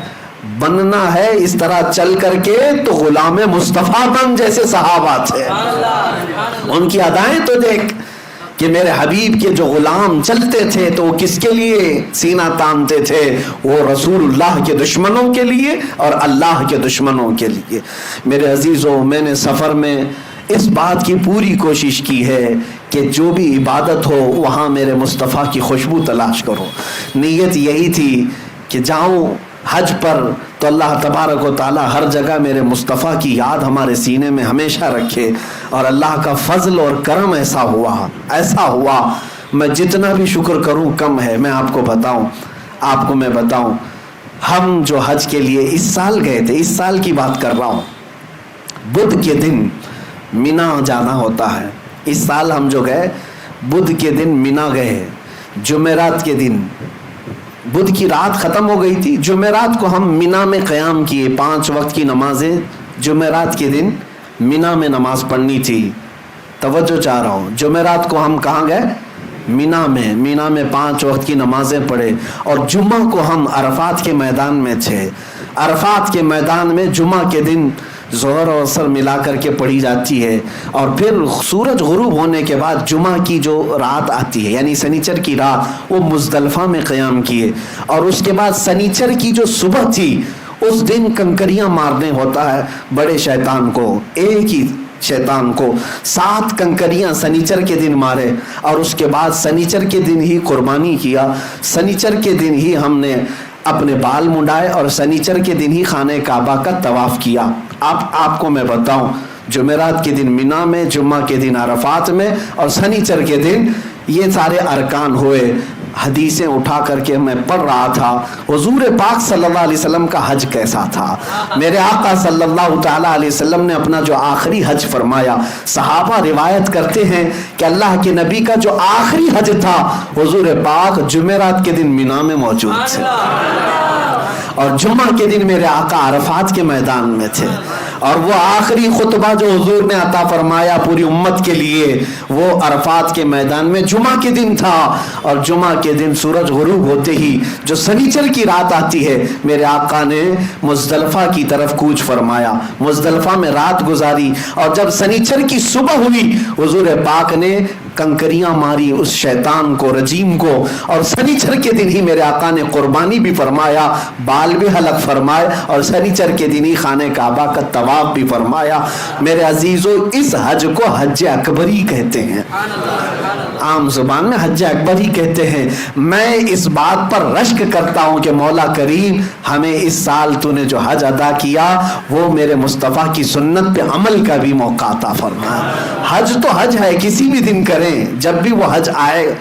بننا ہے اس طرح چل کر کے تو غلام مصطفیٰ بن، جیسے صحابہ تھے۔ ان کی ادائیں تو دیکھ کہ میرے حبیب کے جو غلام چلتے تھے تو وہ کس کے لیے سینہ تانتے تھے؟ وہ رسول اللہ کے دشمنوں کے لیے اور اللہ کے دشمنوں کے لیے۔ میرے عزیزوں، میں نے سفر میں اس بات کی پوری کوشش کی ہے کہ جو بھی عبادت ہو وہاں میرے مصطفیٰ کی خوشبو تلاش کرو۔ نیت یہی تھی کہ جاؤں حج پر تو اللہ تبارک و تعالی ہر جگہ میرے مصطفیٰ کی یاد ہمارے سینے میں ہمیشہ رکھے، اور اللہ کا فضل اور کرم ایسا ہوا میں جتنا بھی شکر کروں کم ہے۔ میں آپ کو بتاؤں، ہم جو حج کے لیے اس سال گئے تھے، اس سال کی بات کر رہا ہوں، بدھ کے دن مینا جانا ہوتا ہے۔ اس سال ہم جو گئے بدھ کے دن مینا گئے، جمعرات کے دن، بدھ کی رات ختم ہو گئی تھی، جمعرات کو ہم مینا میں قیام کیے، 5 وقت کی نمازیں جمعرات کے دن مینا میں نماز پڑھنی تھی۔ توجہ چاہ رہا ہوں، جمعرات کو ہم کہاں گئے؟ مینا میں 5 وقت کی نمازیں پڑھے، اور جمعہ کو ہم عرفات کے میدان میں تھے۔ عرفات کے میدان میں جمعہ کے دن ظہر اور عصر ملا کر کے پڑھی جاتی ہے، اور پھر سورج غروب ہونے کے بعد جمعہ کی جو رات آتی ہے، یعنی سنیچر کی رات، وہ مزدلفہ میں قیام کیے، اور اس کے بعد سنیچر کی جو صبح تھی اس دن کنکریاں مارنے ہوتا ہے بڑے شیطان کو، ایک ہی شیطان کو 7 کنکریاں سنیچر کے دن مارے، اور اس کے بعد سنیچر کے دن ہی قربانی کیا، سنیچر کے دن ہی ہم نے اپنے بال منڈائے اور سنیچر کے دن ہی خانہ کعبہ کا طواف کیا. آپ کو میں بتاؤں، جمعرات کے دن مینا میں، جمعہ کے دن عرفات میں، اور سنیچر کے دن یہ سارے ارکان ہوئے. حدیثیں اٹھا کر کے میں پڑھ رہا تھا حضور پاک صلی اللہ علیہ وسلم کا حج کیسا تھا. میرے آقا صلی اللہ تعالیٰ علیہ وسلم نے اپنا جو آخری حج فرمایا، صحابہ روایت کرتے ہیں کہ اللہ کے نبی کا جو آخری حج تھا، حضور پاک جمعرات کے دن مینا میں موجود تھے اور جمعہ کے دن میرے آقا عرفات کے میدان میں تھے. اور وہ آخری خطبہ جو حضور نے عطا فرمایا پوری امت کے لیے، وہ عرفات کے میدان میں جمعہ کے دن تھا. اور جمعہ کے دن سورج غروب ہوتے ہی جو سنیچر کی رات آتی ہے، میرے آقا نے مزدلفہ کی طرف کوچ فرمایا، مزدلفہ میں رات گزاری. اور جب سنیچر کی صبح ہوئی، حضور پاک نے کنکریاں ماری اس شیطان کو، رجیم کو. اور سنیچر کے دن ہی میرے آقا نے قربانی بھی فرمایا، بال بھی حلق فرمائے، اور سنیچر کے دن ہی خانہ کعبہ کا طواف بھی فرمایا. میرے عزیزو، اس حج کو حج اکبری کہتے ہیں، عام زبان میں حج اکبر ہی کہتے ہیں. میں اس بات پر رشک کرتا ہوں کہ مولا کریم ہمیں اس سال تو نے جو حج ادا کیا، وہ میرے مصطفیٰ کی سنت پہ عمل کا بھی موقع عطا فرمایا. حج تو حج ہے، کسی بھی دن کریں، جب بھی وہ حج آئے،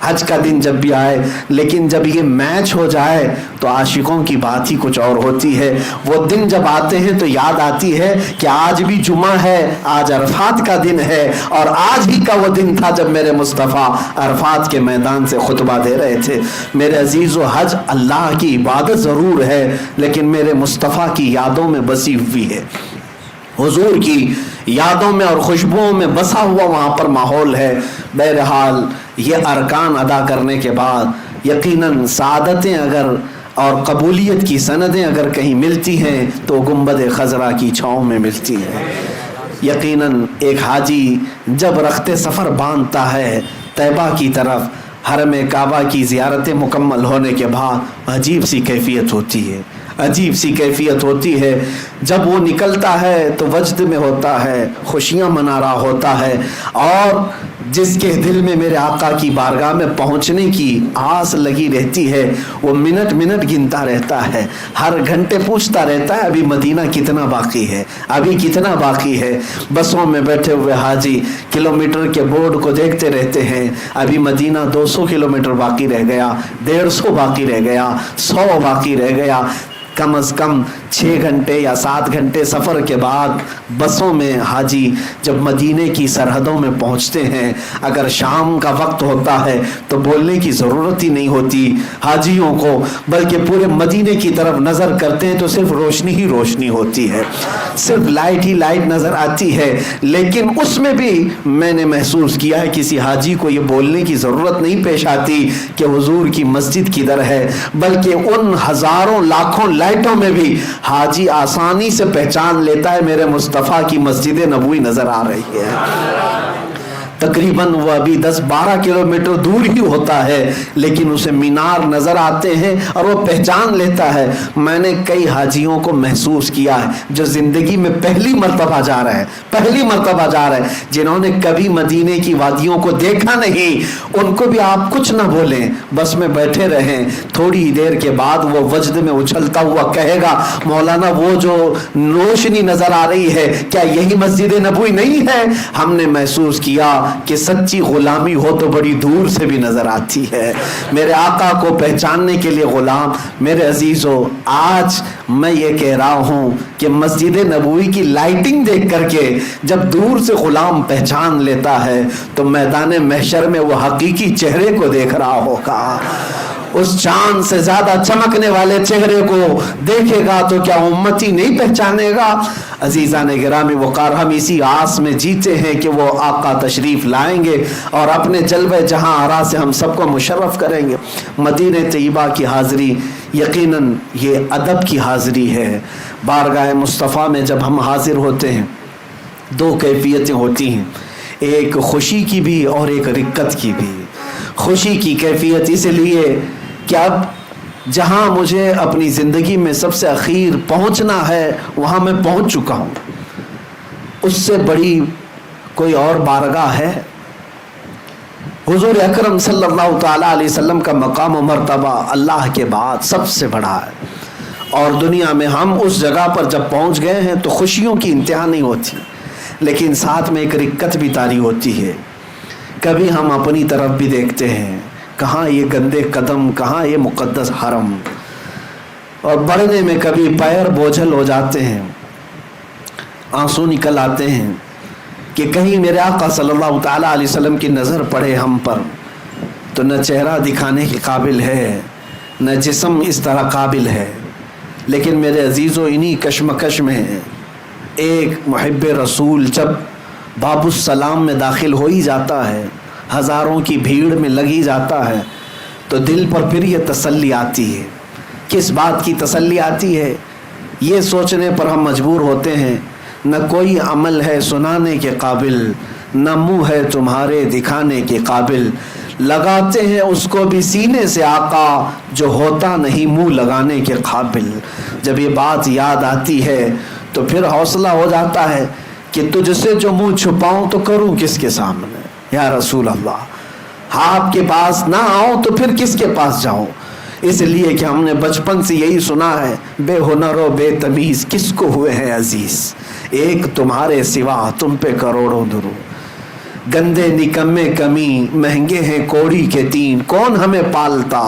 حج کا دن جب بھی آئے. لیکن جب یہ میچ ہو جائے تو عاشقوں کی بات ہی کچھ اور ہوتی ہے. وہ دن جب آتے ہیں تو یاد آتی ہے کہ آج بھی جمعہ ہے، آج عرفات کا دن ہے، اور آج ہی کا وہ دن تھا جب میرے مصطفیٰ عرفات کے میدان سے خطبہ دے رہے تھے. میرے عزیزو، حج اللہ کی عبادت ضرور ہے، لیکن میرے مصطفیٰ کی یادوں میں بسی ہوئی ہے، حضور کی یادوں میں اور خوشبوؤں میں بسا ہوا وہاں پر ماحول ہے. بہرحال یہ ارکان ادا کرنے کے بعد یقیناً سعادتیں اگر اور قبولیت کی سندیں اگر کہیں ملتی ہیں تو گنبد خضرا کی چھاؤں میں ملتی ہیں. یقیناً ایک حاجی جب رخت سفر باندھتا ہے طیبہ کی طرف، حرم کعبہ کی زیارتیں مکمل ہونے کے بعد عجیب سی کیفیت ہوتی ہے، عجیب سی کیفیت ہوتی ہے. جب وہ نکلتا ہے تو وجد میں ہوتا ہے، خوشیاں منا رہا ہوتا ہے، اور جس کے دل میں میرے آقا کی بارگاہ میں پہنچنے کی آس لگی رہتی ہے، وہ منٹ منٹ گنتا رہتا ہے، ہر گھنٹے پوچھتا رہتا ہے ابھی مدینہ کتنا باقی ہے، ابھی کتنا باقی ہے. بسوں میں بیٹھے ہوئے حاجی کلومیٹر کے بورڈ کو دیکھتے رہتے ہیں، ابھی مدینہ 200 کلومیٹر باقی رہ گیا، 150 باقی رہ گیا، 100 باقی رہ گیا. کم از کم 6 گھنٹے یا 7 گھنٹے سفر کے بعد بسوں میں حاجی جب مدینے کی سرحدوں میں پہنچتے ہیں، اگر شام کا وقت ہوتا ہے تو بولنے کی ضرورت ہی نہیں ہوتی حاجیوں کو، بلکہ پورے مدینے کی طرف نظر کرتے ہیں تو صرف روشنی ہی روشنی ہوتی ہے، صرف لائٹ ہی لائٹ نظر آتی ہے. لیکن اس میں بھی میں نے محسوس کیا ہے کسی حاجی کو یہ بولنے کی ضرورت نہیں پیش آتی کہ حضور کی مسجد کدھر ہے، بلکہ ان ہزاروں لاکھوں لائٹوں میں بھی حاجی آسانی سے پہچان لیتا ہے میرے مصطفیٰ کی مسجد نبوی نظر آ رہی ہے. تقریباً وہ ابھی 10-12 کلومیٹر دور ہی ہوتا ہے، لیکن اسے مینار نظر آتے ہیں اور وہ پہچان لیتا ہے. میں نے کئی حاجیوں کو محسوس کیا ہے جو زندگی میں پہلی مرتبہ جا رہے ہیں، پہلی مرتبہ جا رہے ہیں، جنہوں نے کبھی مدینے کی وادیوں کو دیکھا نہیں. ان کو بھی آپ کچھ نہ بولیں، بس میں بیٹھے رہیں، تھوڑی دیر کے بعد وہ وجد میں اچھلتا ہوا کہے گا مولانا وہ جو روشنی نظر آ رہی ہے کیا یہی مسجد نبوی نہیں ہے؟ ہم نے محسوس کیا کہ سچی غلامی ہو تو بڑی دور سے بھی نظر آتی ہے. میرے آقا کو پہچاننے کے لیے غلام. میرے عزیزو، آج میں یہ کہہ رہا ہوں کہ مسجد نبوی کی لائٹنگ دیکھ کر کے جب دور سے غلام پہچان لیتا ہے تو میدان محشر میں وہ حقیقی چہرے کو دیکھ رہا ہوگا. اس چاند سے زیادہ چمکنے والے چہرے کو دیکھے گا تو کیا امتی نہیں پہچانے گا؟ عزیزان گرامی وقار، ہم اسی آس میں جیتے ہیں کہ وہ آقا تشریف لائیں گے اور اپنے جلوہ جہاں آرا سے ہم سب کو مشرف کریں گے. مدینہ طیبہ کی حاضری یقیناً یہ ادب کی حاضری ہے. بارگاہ مصطفیٰ میں جب ہم حاضر ہوتے ہیں 2 کیفیتیں ہوتی ہیں، ایک خوشی کی بھی اور ایک رکت کی بھی. خوشی کی کیفیت اس لیے کہ اب جہاں مجھے اپنی زندگی میں سب سے اخیر پہنچنا ہے وہاں میں پہنچ چکا ہوں. اس سے بڑی کوئی اور بارگاہ ہے؟ حضور اکرم صلی اللہ تعالیٰ علیہ وسلم کا مقام و مرتبہ اللہ کے بعد سب سے بڑا ہے، اور دنیا میں ہم اس جگہ پر جب پہنچ گئے ہیں تو خوشیوں کی انتہا نہیں ہوتی، لیکن ساتھ میں ایک رکت بھی طاری ہوتی ہے۔ کبھی ہم اپنی طرف بھی دیکھتے ہیں، کہاں یہ گندے قدم، کہاں یہ مقدس حرم، اور بڑھنے میں کبھی پیر بوجھل ہو جاتے ہیں، آنسو نکل آتے ہیں کہ کہیں میرے آقا صلی اللہ تعالیٰ علیہ وسلم کی نظر پڑے ہم پر تو نہ چہرہ دکھانے کے قابل ہے، نہ جسم اس طرح قابل ہے۔ لیکن میرے عزیزو، انہی کشمکش میں ایک محب رسول جب باب السلام میں داخل ہو ہی جاتا ہے، ہزاروں کی بھیڑ میں لگ ہی جاتا ہے، تو دل پر پھر یہ تسلی آتی ہے۔ کس بات کی تسلی آتی ہے؟ یہ سوچنے پر ہم مجبور ہوتے ہیں نہ کوئی عمل ہے سنانے کے قابل، نہ منہ ہے تمہارے دکھانے کے قابل، لگاتے ہیں اس کو بھی سینے سے آقا جو ہوتا نہیں منہ لگانے کے قابل۔ جب یہ بات یاد آتی ہے تو پھر حوصلہ ہو جاتا ہے کہ تجھ سے جو منہ چھپاؤں تو کروں کس کے سامنے یا رسول اللہ، آپ کے پاس نہ آؤں تو پھر کس کے پاس جاؤں؟ اس لیے کہ ہم نے بچپن سے یہی سنا ہے، بے ہنر و بے تمیز کس کو ہوئے ہیں عزیز، ایک تمہارے سوا تم پہ کروڑوں درود، گندے نکمے کمی مہنگے ہیں کوڑی کے تین، کون ہمیں پالتا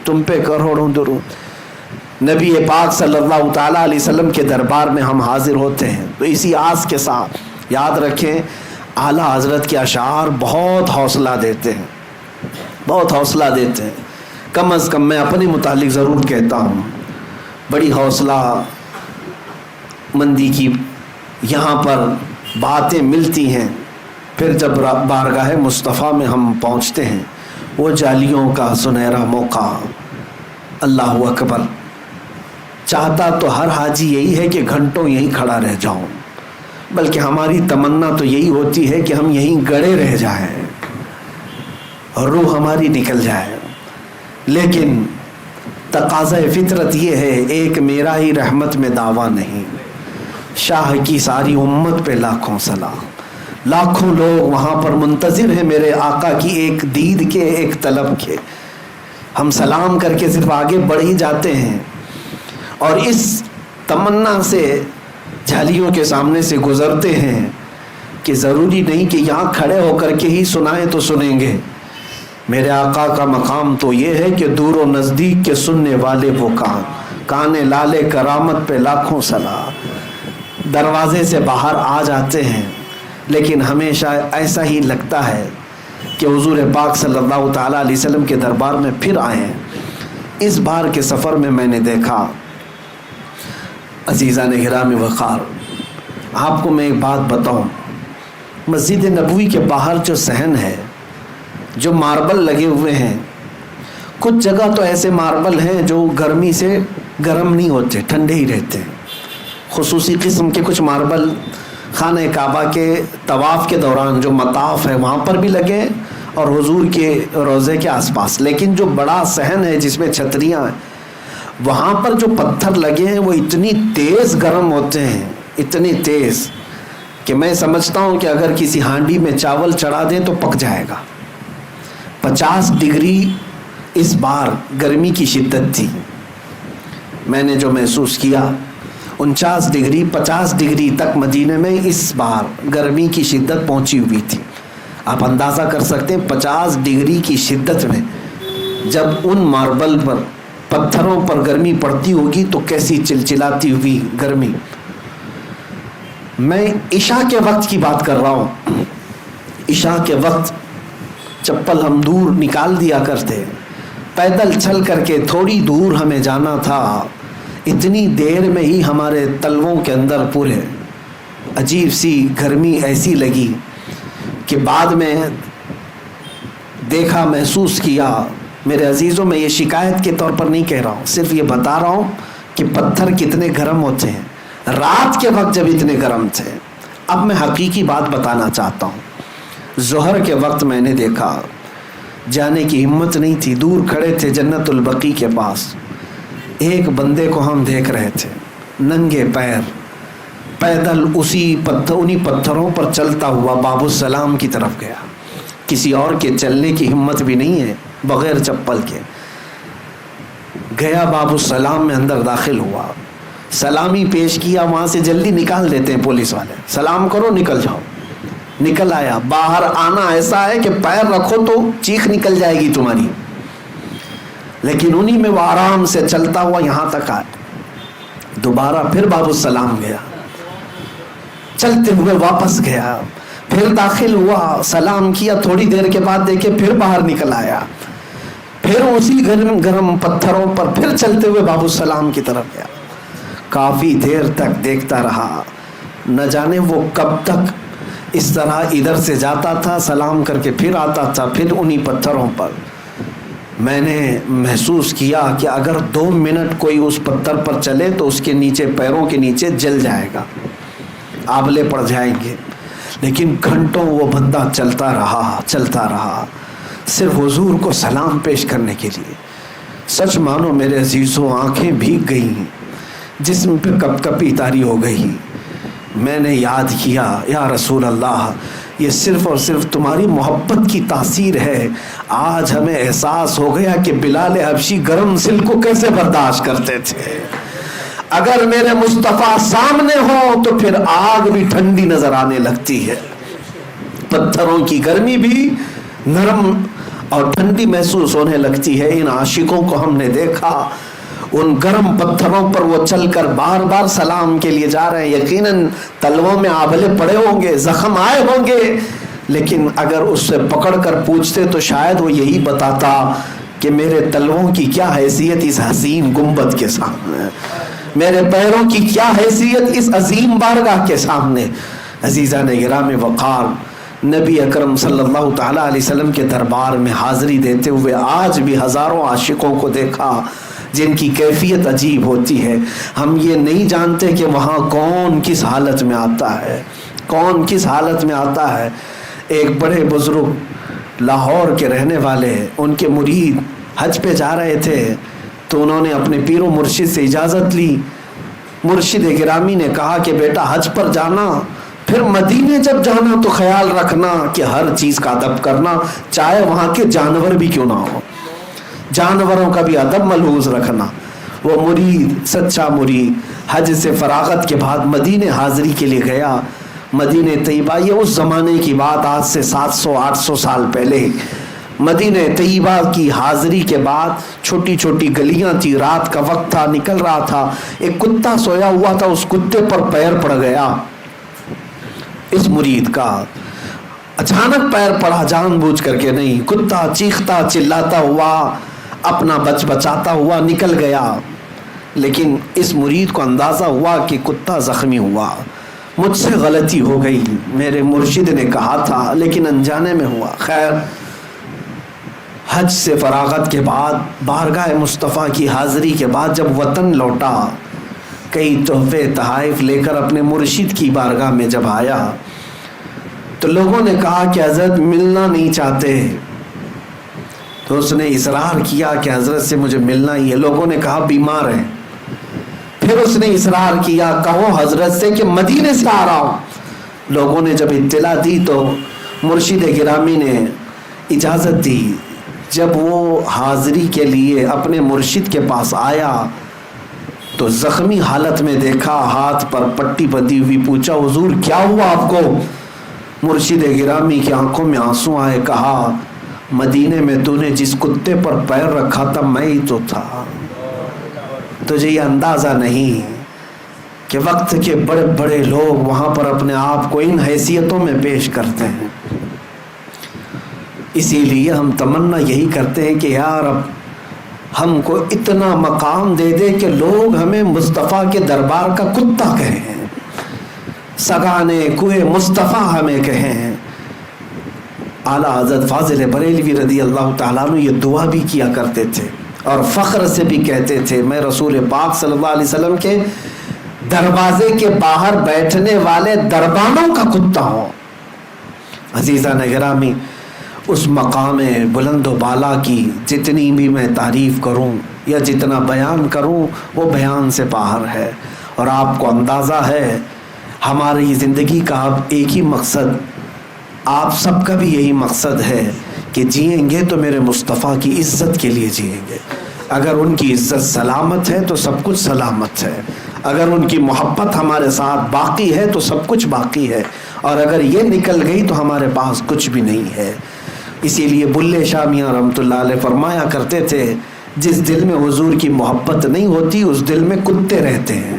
تم پہ کروڑوں درود۔ نبی پاک صلی اللہ تعالیٰ علیہ وسلم کے دربار میں ہم حاضر ہوتے ہیں تو اسی آس کے ساتھ یاد رکھیں اعلیٰ حضرت کے اشعار بہت حوصلہ دیتے ہیں، بہت حوصلہ دیتے ہیں۔ کم از کم میں اپنے متعلق ضرور کہتا ہوں، بڑی حوصلہ مندی کی یہاں پر باتیں ملتی ہیں، پھر جب بارگاہ مصطفیٰ میں ہم پہنچتے ہیں وہ جالیوں کا سنہرا موقع، اللہ اکبر، چاہتا تو ہر حاجی یہی ہے کہ گھنٹوں یہیں کھڑا رہ جاؤں، بلکہ ہماری تمنا تو یہی ہوتی ہے کہ ہم یہیں گڑے رہ جائیں اور روح ہماری نکل جائے، لیکن تقاضۂ فطرت یہ ہے، ایک میرا ہی رحمت میں دعویٰ نہیں، شاہ کی ساری امت پہ لاکھوں سلام، لاکھوں لوگ وہاں پر منتظر ہیں میرے آقا کی ایک دید کے، ایک طلب کے۔ ہم سلام کر کے صرف آگے بڑھ ہی جاتے ہیں اور اس تمنا سے جھالیوں کے سامنے سے گزرتے ہیں کہ ضروری نہیں کہ یہاں کھڑے ہو کر کے ہی سنائیں تو سنیں گے۔ میرے آقا کا مقام تو یہ ہے کہ دور و نزدیک کے سننے والے وہ کان لالے کرامت پہ لاکھوں سلام، دروازے سے باہر آ جاتے ہیں، لیکن ہمیشہ ایسا ہی لگتا ہے کہ حضور پاک صلی اللہ تعالیٰ علیہ وسلم کے دربار میں پھر آئے ہیں۔ اس بار کے سفر میں میں نے دیکھا عزیزان گرامی وقار، آپ کو میں ایک بات بتاؤں، مسجد نبوی کے باہر جو صحن ہے، جو ماربل لگے ہوئے ہیں، کچھ جگہ تو ایسے ماربل ہیں جو گرمی سے گرم نہیں ہوتے، ٹھنڈے ہی رہتے ہیں۔ خصوصی قسم کے کچھ ماربل خانہ کعبہ کے طواف کے دوران جو مطاف ہے وہاں پر بھی لگے ہیں اور حضور کے روضے کے آس پاس، لیکن جو بڑا صحن ہے جس میں چھتریاں ہیں، وہاں پر جو پتھر لگے ہیں وہ اتنی تیز گرم ہوتے ہیں، اتنی تیز کہ میں سمجھتا ہوں کہ اگر کسی ہانڈی میں چاول چڑھا دیں تو پک جائے گا۔ 50 ڈگری اس بار گرمی کی شدت تھی، میں نے جو محسوس کیا 49 ڈگری 50 ڈگری تک مدینے میں اس بار گرمی کی شدت پہنچی ہوئی تھی۔ آپ اندازہ کر سکتے ہیں 50 ڈگری کی شدت میں جب ان ماربل پر، پتھروں پر گرمی پڑتی ہوگی تو کیسی چلچلاتی ہوئی گرمی۔ میں عشاء کے وقت کی بات کر رہا ہوں، عشاء کے وقت چپل ہم دور نکال دیا کرتے، پیدل چل کر کے تھوڑی دور ہمیں جانا تھا، اتنی دیر میں ہی ہمارے تلووں کے اندر پورے عجیب سی گرمی ایسی لگی کہ بعد میں دیکھا، محسوس کیا۔ میرے عزیزوں، میں یہ شکایت کے طور پر نہیں کہہ رہا ہوں، صرف یہ بتا رہا ہوں کہ پتھر کتنے گرم ہوتے ہیں رات کے وقت جب اتنے گرم تھے۔ اب میں حقیقی بات بتانا چاہتا ہوں، ظہر کے وقت میں نے دیکھا، جانے کی ہمت نہیں تھی، دور کھڑے تھے جنت البقیع کے پاس، ایک بندے کو ہم دیکھ رہے تھے ننگے پیر پیدل انہی پتھروں پر چلتا ہوا باب السلام کی طرف گیا۔ کسی اور کے چلنے کی ہمت بھی نہیں ہے بغیر چپل کے. گیا باب السلام میں اندر داخل ہوا, سلامی پیش کیا, وہاں سے جلدی نکال دیتے ہیں پولیس والے, سلام کرو نکل جاؤ. نکل آیا. باہر آنا ایسا ہے کہ پیر رکھو تو چیخ نکل جائے گی تمہاری, لیکن انہی میں وہ آرام سے چلتا ہوا یہاں تک آیا. دوبارہ پھر باب السلام گیا, چلتے ہوئے واپس گیا, پھر داخل ہوا, سلام کیا, تھوڑی دیر کے بعد دیکھے پھر باہر نکل آیا, پھر اسی گرم گرم پتھروں پر پھر چلتے ہوئے باب السلام کی طرف گیا. کافی دیر تک دیکھتا رہا, نہ جانے وہ کب تک اس طرح ادھر سے جاتا تھا, سلام کر کے پھر آتا تھا, پھر انہی پتھروں پر. میں نے محسوس کیا کہ اگر 2 منٹ کوئی اس پتھر پر چلے تو اس کے نیچے, پیروں کے نیچے جل جائے گا, آبلے پڑ جائیں گے. لیکن گھنٹوں وہ بندہ چلتا رہا صرف حضور کو سلام پیش کرنے کے لیے. سچ مانو میرے عزیزوں, آنکھیں بھیگ گئیں, جسم پہ کپ کپی طاری ہو گئی. میں نے یاد کیا, یا رسول اللہ, یہ صرف اور صرف تمہاری محبت کی تاثیر ہے. آج ہمیں احساس ہو گیا کہ بلال حبشی گرم سل کو کیسے برداشت کرتے تھے. اگر میرے مصطفیٰ سامنے ہو تو پھر آگ بھی ٹھنڈی نظر آنے لگتی ہے, پتھروں کی گرمی بھی نرم اور ٹھنڈی محسوس ہونے لگتی ہے. ان عاشقوں کو ہم نے دیکھا, ان گرم پتھروں پر وہ چل کر بار بار سلام کے لیے جا رہے ہیں. یقیناً تلووں میں آبلے پڑے ہوں گے, زخم آئے ہوں گے, لیکن اگر اس سے پکڑ کر پوچھتے تو شاید وہ یہی بتاتا کہ میرے تلووں کی کیا حیثیت اس حسین گنبد کے سامنے, میرے پیروں کی کیا حیثیت اس عظیم بارگاہ کے سامنے. عزیزان گرامی وقار, نبی اکرم صلی اللہ تعالی علیہ وسلم کے دربار میں حاضری دیتے ہوئے آج بھی ہزاروں عاشقوں کو دیکھا جن کی کیفیت عجیب ہوتی ہے. ہم یہ نہیں جانتے کہ وہاں کون کس حالت میں آتا ہے. ایک بڑے بزرگ لاہور کے رہنے والے, ان کے مرید حج پہ جا رہے تھے, تو انہوں نے اپنے پیر و مرشد سے اجازت لی. مرشد گرامی نے کہا کہ بیٹا حج پر جانا, پھر مدینے جب جانا تو خیال رکھنا کہ ہر چیز کا ادب کرنا, چاہے وہاں کے جانور بھی کیوں نہ ہو, جانوروں کا بھی ادب ملحوظ رکھنا. وہ مرید, سچا مرید, حج سے فراغت کے بعد مدینے حاضری کے لیے گیا. مدینہ طیبہ, یہ اس زمانے کی بات, آج سے 700-800 سال پہلے. مدینہ طیبہ کی حاضری کے بعد چھوٹی چھوٹی گلیاں تھی, رات کا وقت تھا, نکل رہا تھا, ایک کتا سویا ہوا تھا, اس کتے پر پیر پڑ گیا اس مرید کا. اچانک پیر پڑا, جان بوجھ کر کے نہیں, کتا چیختا چلاتا ہوا, اپنا بچاتا ہوا نکل گیا. لیکن اس مرید کو اندازہ ہوا کہ کتا زخمی ہوا, مجھ سے غلطی ہو گئی, میرے مرشد نے کہا تھا لیکن انجانے میں ہوا. خیر, حج سے فراغت کے بعد, بارگاہ مصطفیٰ کی حاضری کے بعد جب وطن لوٹا, کئی تحفے تحائف لے کر اپنے مرشد کی بارگاہ میں جب آیا تو لوگوں نے کہا کہ حضرت ملنا نہیں چاہتے. تو اس نے اصرار کیا کہ حضرت سے مجھے ملنا ہی ہے. لوگوں نے کہا بیمار ہیں. پھر اس نے اصرار کیا, کہو حضرت سے کہ مدینے سے آ رہا ہوں. لوگوں نے جب اطلاع دی تو مرشد گرامی نے اجازت دی. جب وہ حاضری کے لیے اپنے مرشد کے پاس آیا تو زخمی حالت میں دیکھا, ہاتھ پر پٹی بندھی ہوئی. پوچھا حضور کیا ہوا آپ کو؟ مرشد گرامی کی آنکھوں میں آنسو آئے. کہا مدینے میں تو نے جس کتے پر پیر رکھا تھا میں ہی تو تھا. تجھے یہ اندازہ نہیں کہ وقت کے بڑے بڑے لوگ وہاں پر اپنے آپ کو ان حیثیتوں میں پیش کرتے ہیں. اسی لیے ہم تمنا یہی کرتے ہیں کہ یار اب ہم کو اتنا مقام دے دے کہ لوگ ہمیں مصطفیٰ کے دربار کا کتا کہیں, سگانے کوئے مصطفیٰ ہمیں کہیں. اعلیٰ حضرت فاضل بریلوی رضی اللہ تعالیٰ عنہ یہ دعا بھی کیا کرتے تھے اور فخر سے بھی کہتے تھے, میں رسول پاک صلی اللہ علیہ وسلم کے دروازے کے باہر بیٹھنے والے دربانوں کا کتا ہوں. عزیزان گرامی, اس مقام بلند و بالا کی جتنی بھی میں تعریف کروں یا جتنا بیان کروں وہ بیان سے باہر ہے. اور آپ کو اندازہ ہے ہماری زندگی کا اب ایک ہی مقصد آپ سب کا بھی یہی مقصد ہے کہ جئیں گے تو میرے مصطفیٰ کی عزت کے لیے جئیں گے. اگر ان کی عزت سلامت ہے تو سب کچھ سلامت ہے، اگر ان کی محبت ہمارے ساتھ باقی ہے تو سب کچھ باقی ہے، اور اگر یہ نکل گئی تو ہمارے پاس کچھ بھی نہیں ہے. اسی لیے بلے شاہ میاں رحمۃ اللہ علیہ فرمایا کرتے تھے، جس دل میں حضور کی محبت نہیں ہوتی اس دل میں کتے رہتے ہیں،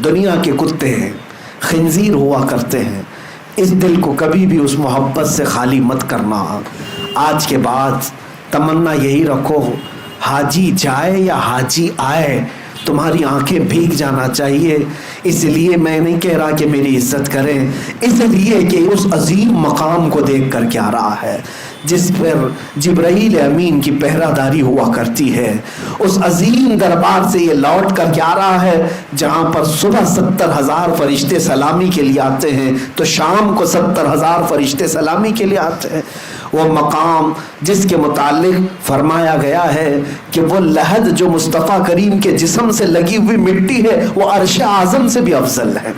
دنیا کے کتے ہیں، خنزیر ہوا کرتے ہیں. اس دل کو کبھی بھی اس محبت سے خالی مت کرنا. آج کے بعد تمنا یہی رکھو، حاجی جائے یا حاجی آئے تمہاری آنکھیں بھیگ جانا چاہیے. اس لیے میں نہیں کہہ رہا کہ میری عزت کریں، اس لیے کہ اس عظیم مقام کو دیکھ کر کے آ رہا ہے جس پر جبرائیل امین کی پہرہ داری ہوا کرتی ہے. اس عظیم دربار سے یہ لوٹ کر کے آ رہا ہے جہاں پر صبح 70,000 فرشتے سلامی کے لیے آتے ہیں تو شام کو 70,000 فرشتے سلامی کے لیے آتے ہیں. وہ مقام جس کے متعلق فرمایا گیا ہے کہ وہ لحد جو مصطفیٰ کریم کے جسم سے لگی ہوئی مٹی ہے وہ عرش اعظم سے بھی افضل ہے،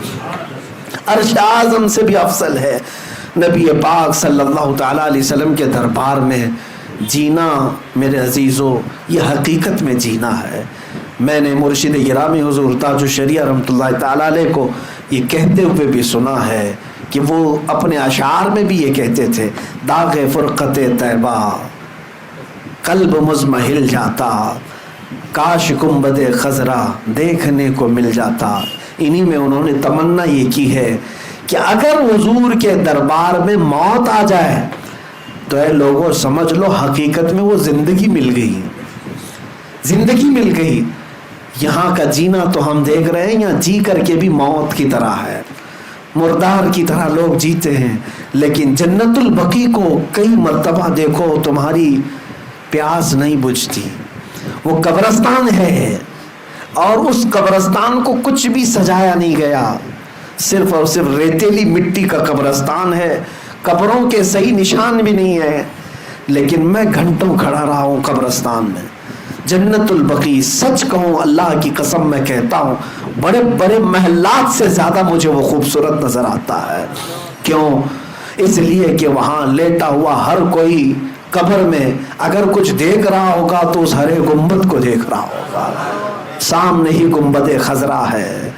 عرش اعظم سے بھی افضل ہے. نبی پاک صلی اللہ تعالیٰ علیہ وسلم کے دربار میں جینا میرے عزیزو یہ حقیقت میں جینا ہے. میں نے مرشد گرامی حضور تاج الشریعہ رحمۃ اللہ تعالیٰ علیہ کو یہ کہتے ہوئے بھی سنا ہے کہ وہ اپنے اشعار میں بھی یہ کہتے تھے، داغ فرقت طیبہ قلب مزمحل جاتا، کاش گنبد خضرا دیکھنے کو مل جاتا. انہی میں انہوں نے تمنا یہ کی ہے کہ اگر حضور کے دربار میں موت آ جائے تو اے لوگوں سمجھ لو حقیقت میں وہ زندگی مل گئی، زندگی مل گئی. یہاں کا جینا تو ہم دیکھ رہے ہیں، یہاں جی کر کے بھی موت کی طرح ہے، مردار کی طرح لوگ جیتے ہیں. لیکن جنت البقیع کو کئی مرتبہ دیکھو تمہاری پیاس نہیں بجھتی. وہ قبرستان ہے اور اس قبرستان کو کچھ بھی سجایا نہیں گیا، صرف اور صرف ریتیلی مٹی کا قبرستان ہے، قبروں کے صحیح نشان بھی نہیں ہے. لیکن میں گھنٹوں کھڑا رہا ہوں قبرستان میں. جنت البقیع سچ کہوں اللہ کی قسم میں کہتا ہوں بڑے بڑے محلات سے زیادہ مجھے وہ خوبصورت نظر آتا ہے. کیوں؟ اس لیے کہ وہاں لیٹا ہوا ہر کوئی قبر میں اگر کچھ دیکھ رہا ہوگا تو اس ہرے گنبد کو دیکھ رہا ہوگا. سامنے ہی گنبد خضرا ہے.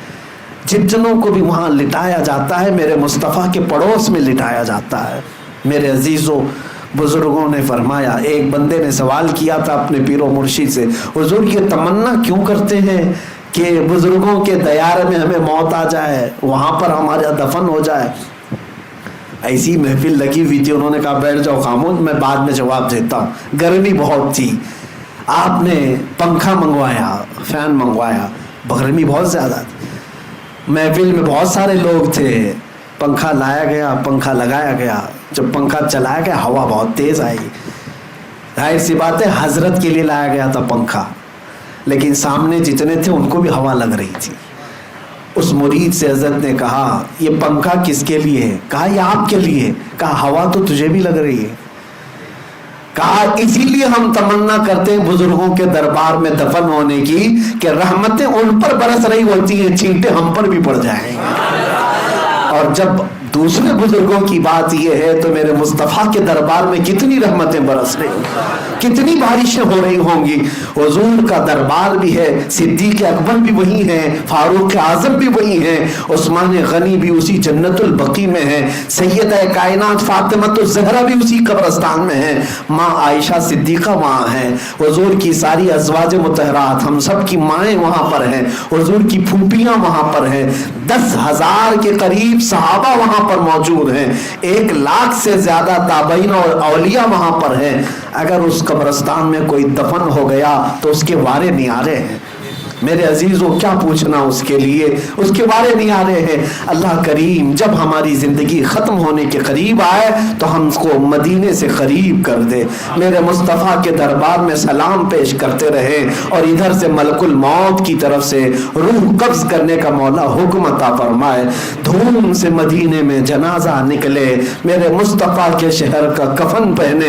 جتنوں کو بھی وہاں لٹایا جاتا ہے میرے مصطفیٰ کے پڑوس میں لٹایا جاتا ہے. میرے عزیزوں بزرگوں نے فرمایا، ایک بندے نے سوال کیا تھا اپنے پیر و مرشد سے، حضور یہ تمنا کیوں کرتے ہیں کہ بزرگوں کے دیار میں ہمیں موت آ جائے، وہاں پر ہمارا دفن ہو جائے. ایسی محفل لگی ہوئی تھی، انہوں نے کہا بیٹھ جاؤ خاموش، میں بعد میں جواب دیتا ہوں. گرمی بہت تھی، آپ نے پنکھا منگوایا، فین منگوایا، گرمی بہت زیادہ تھی. محفل میں بہت سارے لوگ تھے، پنکھا لایا گیا، پنکھا لگایا گیا. جب پنکھا چلایا گیا ہوا بہت تیز آئی. ظاہر سی بات ہے حضرت کے لیے لایا گیا تھا پنکھا، لیکن سامنے جتنے تھے ان کو بھی ہوا لگ رہی تھی. اس مرید سے حضرت نے کہا یہ پنکھا کس کے لیے ہے؟ کہا یہ آپ کے لیے. کہا ہوا تو تجھے بھی لگ رہی ہے. کہا اسی لیے ہم تمنا کرتے ہیں بزرگوں کے دربار میں دفن ہونے کی کہ رحمتیں ان پر برس رہی ہوتی ہیں، چھینٹے ہم پر بھی پڑ جائیں گے. اور جب دوسرے بزرگوں کی بات یہ ہے تو میرے مصطفیٰ کے دربار میں کتنی رحمتیں برس رہی ہوں، کتنی بارشیں ہو رہی ہوں گی. حضور کا دربار بھی ہے، صدیق اکبر بھی وہی ہیں، فاروق اعظم بھی وہی ہیں، عثمان غنی بھی اسی جنت البقیع میں ہیں، سیدہ کائنات فاطمہ الزہرا بھی اسی قبرستان میں ہیں، ماں عائشہ صدیقہ وہاں ہیں، حضور کی ساری ازواج مطہرات ہم سب کی مائیں وہاں پر ہیں، حضور کی پھوپھیاں وہاں پر ہیں، 10,000 کے قریب صحابہ وہاں پر موجود ہیں، 1,00,000 سے زیادہ تابعین اور اولیاء وہاں پر ہیں. اگر اس قبرستان میں کوئی دفن ہو گیا تو اس کے وارے نیارے ہیں. میرے عزیزوں کیا پوچھنا اس کے لیے، اس کے بارے نہیں آ رہے ہیں. اللہ کریم جب ہماری زندگی ختم ہونے کے قریب آئے تو ہم کو مدینے سے قریب کر دے، میرے مصطفیٰ کے دربار میں سلام پیش کرتے رہے اور ادھر سے ملک الموت کی طرف سے روح قبض کرنے کا مولا حکم عطا فرمائے. دھوم سے مدینے میں جنازہ نکلے، میرے مصطفیٰ کے شہر کا کفن پہنے